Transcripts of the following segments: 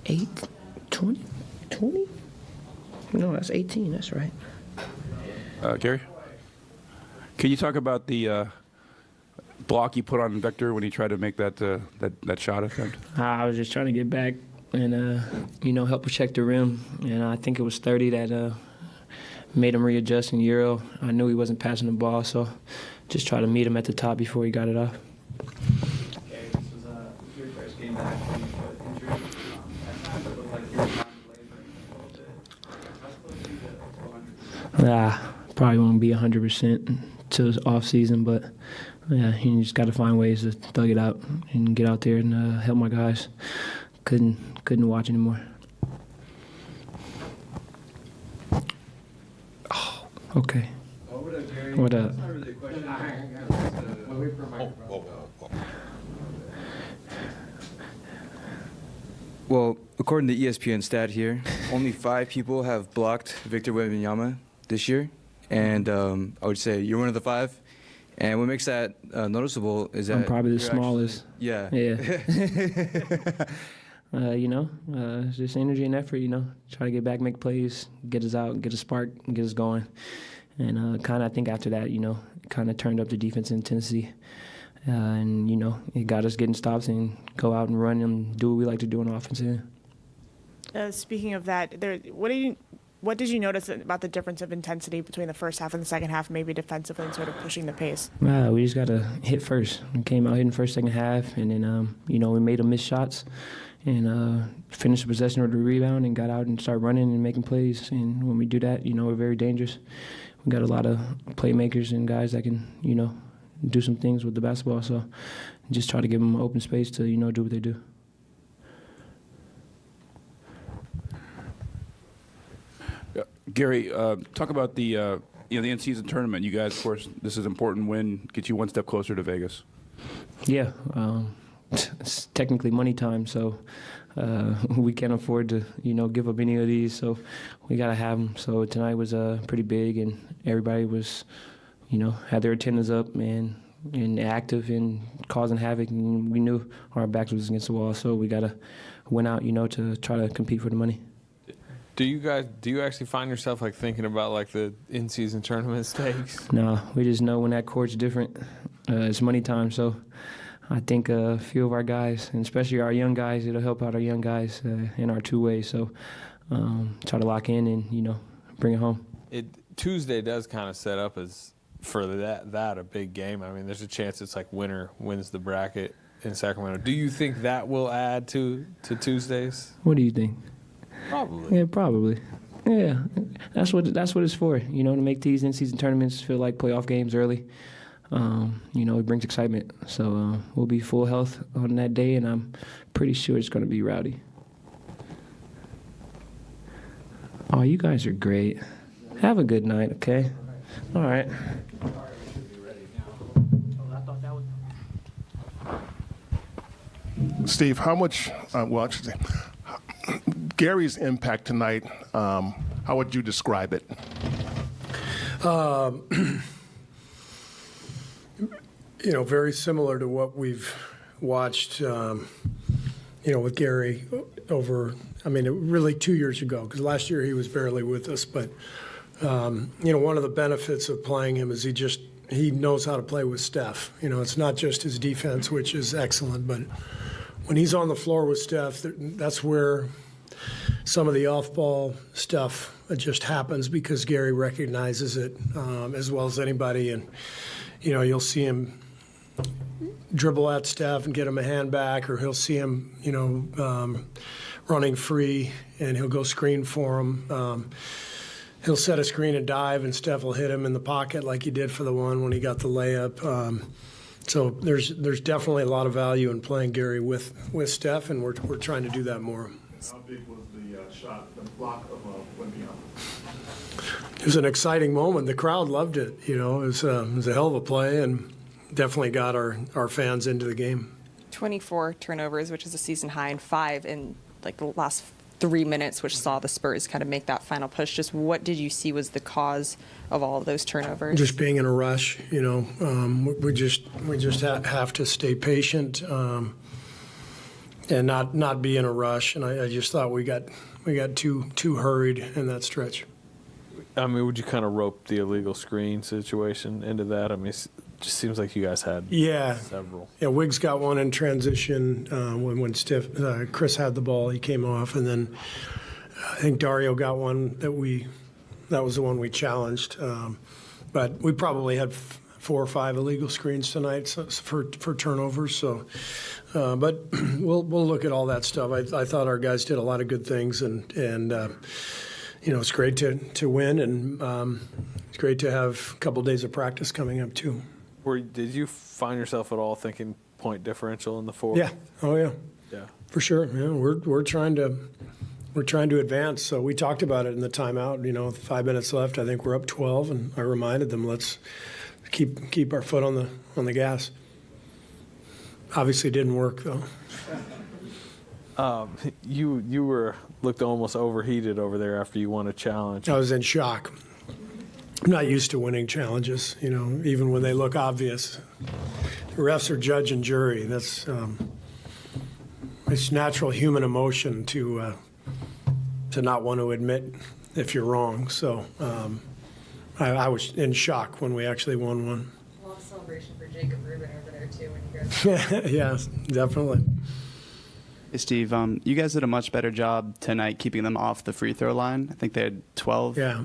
20? No, that's 18. That's right. Gary, can you talk about the block you put on Vector when he tried to make that shot attempt? I was just trying to get back and help protect the rim, and I think it was 30 that made him readjust in Euro. I knew he wasn't passing the ball, so just try to meet him at the top before he got it off. Okay, this was your first game back from injury. It looked like you were trying to play for a little bit. How close are you to 100%? Probably won't be 100% till the off season, but yeah, you just got to find ways to thug it out and get out there and help my guys. Couldn't watch anymore. Oh, okay. What up? That's not really a question. Well, according to ESPN stat here, only 5 people have blocked Victor Wembanyama this year, and I would say you're one of the 5. And what makes that noticeable is that I'm probably the smallest. Yeah. It's just energy and effort, try to get back, make plays, get us out, get a spark, get us going. And kind of I think after that, kind of turned up the defense intensity. And, it got us getting stops and go out and run and do what we like to do on offense. Speaking of that, what did you notice about the difference of intensity between the first half and the second half, maybe defensively and sort of pushing the pace? We just got to hit first. We came out hitting first, second half, and then, we made them miss shots and finished the possession or the rebound and got out and started running and making plays. And when we do that, we're very dangerous. We got a lot of playmakers and guys that can, do some things with the basketball. So just try to give them open space to, do what they do. Gary, talk about the in-season tournament. You guys, of course, this is an important win, get you one step closer to Vegas. Yeah, it's technically money time, so we can't afford to, give up any of these. So we got to have them. So tonight was pretty big, and everybody was, had their attendance up, man, and active and causing havoc. And we knew our backs was against the wall, so we got to win out, to try to compete for the money. Do you actually find yourself thinking about the in-season tournament stakes? No, we just know when that court's different, it's money time. So I think a few of our guys, and especially our young guys, it'll help out our young guys in our two ways. So try to lock in and bring it home. Tuesday does kind of set up as for that a big game. I mean, there's a chance it's winner wins the bracket in Sacramento. Do you think that will add to Tuesdays? What do you think? Probably. Yeah, probably. Yeah, that's what it's for. To make these in-season tournaments feel like playoff games early. It brings excitement. So we'll be full health on that day, and I'm pretty sure it's going to be rowdy. Oh, you guys are great. Have a good night, okay? All right. Steve, how much, Gary's impact tonight, how would you describe it? Very similar to what we've watched, with Gary really 2 years ago, because last year he was barely with us. But, one of the benefits of playing him is he knows how to play with Steph. It's not just his defense, which is excellent, but when he's on the floor with Steph, that's where some of the off-ball stuff just happens because Gary recognizes it as well as anybody. And, you'll see him dribble at Steph and get him a hand back, or he'll see him, running free, and he'll go screen for him. He'll set a screen and dive, and Steph will hit him in the pocket like he did for the one when he got the layup. So there's definitely a lot of value in playing Gary with Steph, and we're trying to do that more. How big was the shot, the block of Wemby? It was an exciting moment. The crowd loved it. It was a hell of a play, and definitely got our fans into the game. 24 turnovers, which is a season high, and 5 in the last 3 minutes, which saw the Spurs kind of make that final push. Just what did you see was the cause of all of those turnovers? Just being in a rush. We just have to stay patient. not be in a rush. And I just thought we got too hurried in that stretch. I mean, would you kind of rope the illegal screen situation into that? I mean, it just seems like you guys had several. Yeah, Wiggs got one in transition when Chris had the ball. He came off, and then I think Dario got one that was the one we challenged. But we probably had 4 or 5 illegal screens tonight for turnovers. So, but we'll look at all that stuff. I thought our guys did a lot of good things, and it's great to win, and it's great to have a couple days of practice coming up too. Did you find yourself at all thinking point differential in the fourth? Yeah. Oh yeah. Yeah. For sure. Yeah, we're trying to advance. So we talked about it in the timeout. 5 minutes left. I think we're up 12, and I reminded them, let's keep our foot on the gas. Obviously, didn't work though. You looked almost overheated over there after you won a challenge. I was in shock. I'm not used to winning challenges, even when they look obvious. The refs are judge and jury. That's it's natural human emotion to not want to admit if you're wrong. So I was in shock when we actually won one. A lot of celebration for Jacob Rubin over there too when you guys. Yes, definitely. Hey, Steve, you guys did a much better job tonight keeping them off the free throw line. I think they had 12. Yeah.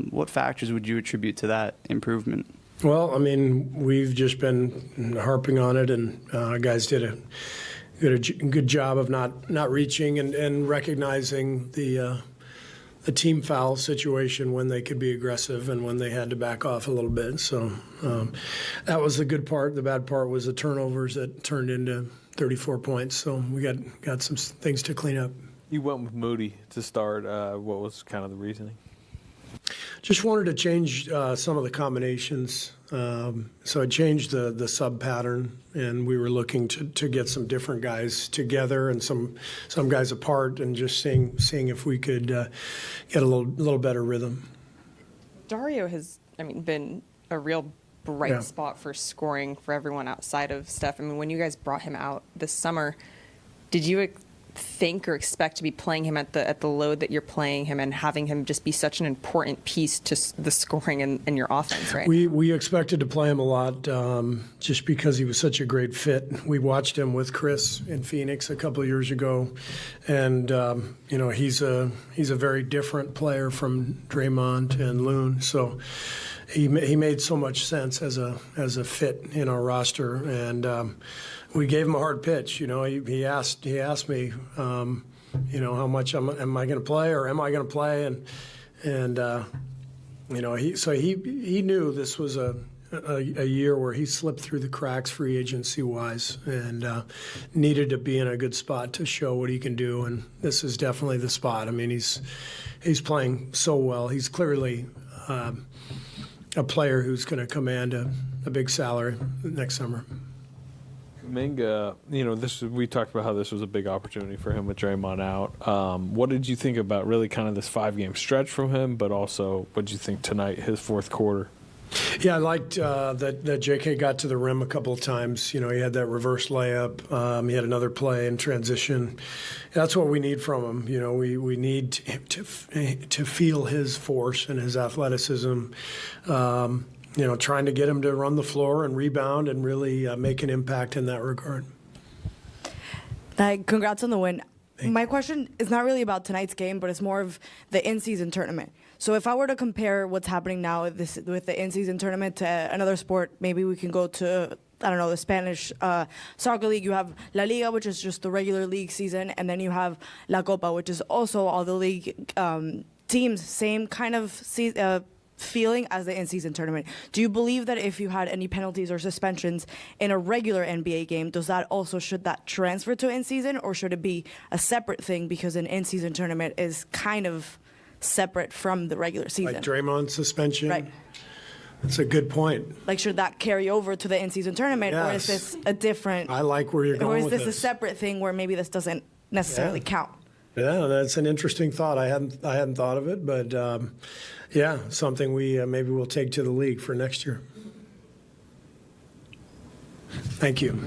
What factors would you attribute to that improvement? Well, I mean, we've just been harping on it, and guys did a good job of not reaching and recognizing the team foul situation when they could be aggressive and when they had to back off a little bit. So that was the good part. The bad part was the turnovers that turned into 34 points. So we got some things to clean up. You went with Moody to start. What was kind of the reasoning? Just wanted to change some of the combinations. So I changed the sub pattern, and we were looking to get some different guys together and some guys apart, and just seeing if we could get a little better rhythm. Dario has, been a real bright spot for scoring for everyone outside of Steph. When you guys brought him out this summer, did you think or expect to be playing him at the load that you're playing him and having him just be such an important piece to the scoring in your offense, right? We expected to play him a lot just because he was such a great fit. We watched him with Chris in Phoenix a couple of years ago, and he's a very different player from Draymond and Loon. So he made so much sense as a fit in our roster, and we gave him a hard pitch. He asked me, how much am I going to play, or am I going to play? And he knew this was a year where he slipped through the cracks free agency wise, and needed to be in a good spot to show what he can do. And this is definitely the spot. He's playing so well. He's clearly a player who's going to command a big salary next summer. Kuminga, we talked about how this was a big opportunity for him with Draymond out. What did you think about really kind of this 5-game stretch from him, but also what did you think tonight, his fourth quarter? Yeah, I liked that JK got to the rim a couple of times. He had that reverse layup. He had another play in transition. That's what we need from him. We need to feel his force and his athleticism. Trying to get him to run the floor and rebound and really make an impact in that regard. Congrats on the win. My question is not really about tonight's game, but it's more of the in-season tournament. So if I were to compare what's happening now with the in-season tournament to another sport, maybe we can go to, the Spanish soccer league. You have La Liga, which is just the regular league season, and then you have La Copa, which is also all the league teams, same kind of feeling as the in-season tournament. Do you believe that if you had any penalties or suspensions in a regular NBA game, should that transfer to in-season, or should it be a separate thing because an in-season tournament is kind of separate from the regular season? Like Draymond's suspension? Right. That's a good point. Should that carry over to the in-season tournament, or is this a different... I like where you're going with this. Or is this a separate thing where maybe this doesn't necessarily count? Yeah, that's an interesting thought. I hadn't thought of it, but something we maybe we'll take to the league for next year. Thank you.